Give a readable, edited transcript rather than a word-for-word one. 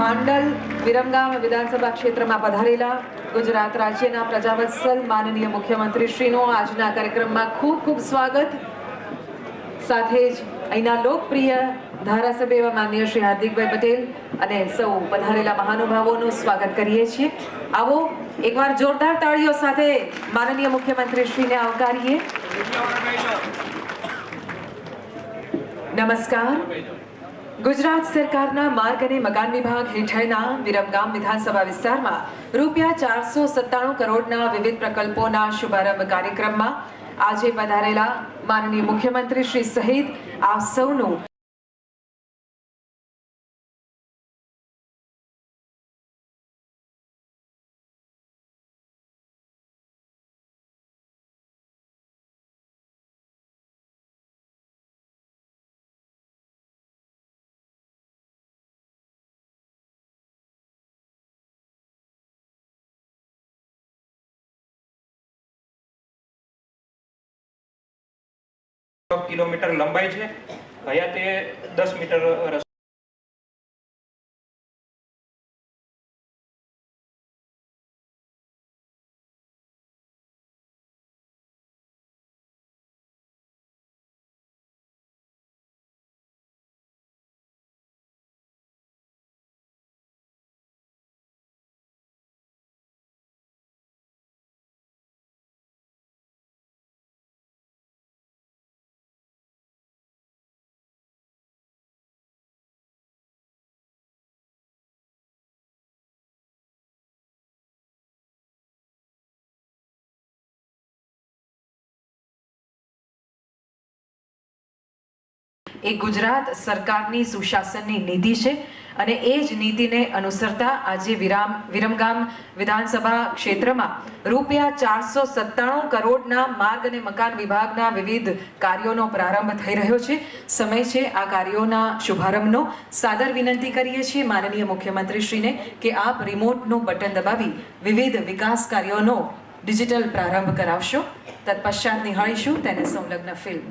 માંડલ વિરમગામ વિધાનસભા ક્ષેત્રમાં પધારેલા ગુજરાત રાજ્યના પ્રજાવત્સલ માનનીય મુખ્યમંત્રી શ્રીનો આજના કાર્યક્રમમાં ખૂબ ખૂબ સ્વાગત. સાથે જ અહીંના લોકપ્રિય ધારાસભ્ય એવા માનનીય શ્રી હાર્દિકભાઈ પટેલ અને સૌ પધારેલા મહાનુભાવોનું સ્વાગત કરીએ છીએ. આવો એકવાર જોરદાર તાળીઓ સાથે માનનીય મુખ્યમંત્રી શ્રીને આવકારીએ. નમસ્કાર. ગુજરાત સરકારના માર્ગ અને મકાન વિભાગ હેઠળના વિરમગામ વિધાનસભા વિસ્તારમાં રૂપિયા 497 કરોડના વિવિધ પ્રકલ્પોના શુભારંભ કાર્યક્રમમાં આજે પધારેલા માનનીય મુખ્યમંત્રી શ્રી સહિત આપ સૌનું કિલોમીટર લંબાઈ છે. અહીંયા તે 10 મીટર એ ગુજરાત સરકારની સુશાસનની નીતિ છે અને એ જ નીતિને અનુસરતા આજે વિરમગામ વિધાનસભા ક્ષેત્રમાં રૂપિયા 497 કરોડના માર્ગ અને મકાન વિભાગના વિવિધ કાર્યોનો પ્રારંભ થઈ રહ્યો છે. સમય છે આ કાર્યોના શુભારંભનો. સાદર વિનંતી કરીએ છીએ માનનીય મુખ્યમંત્રીશ્રીને કે આપ રિમોટનું બટન દબાવી વિવિધ વિકાસ કાર્યોનો ડિજિટલ પ્રારંભ કરાવશો. તત્પશ્ચાત નિહાળીશું તેને સંલગ્ન ફિલ્મ.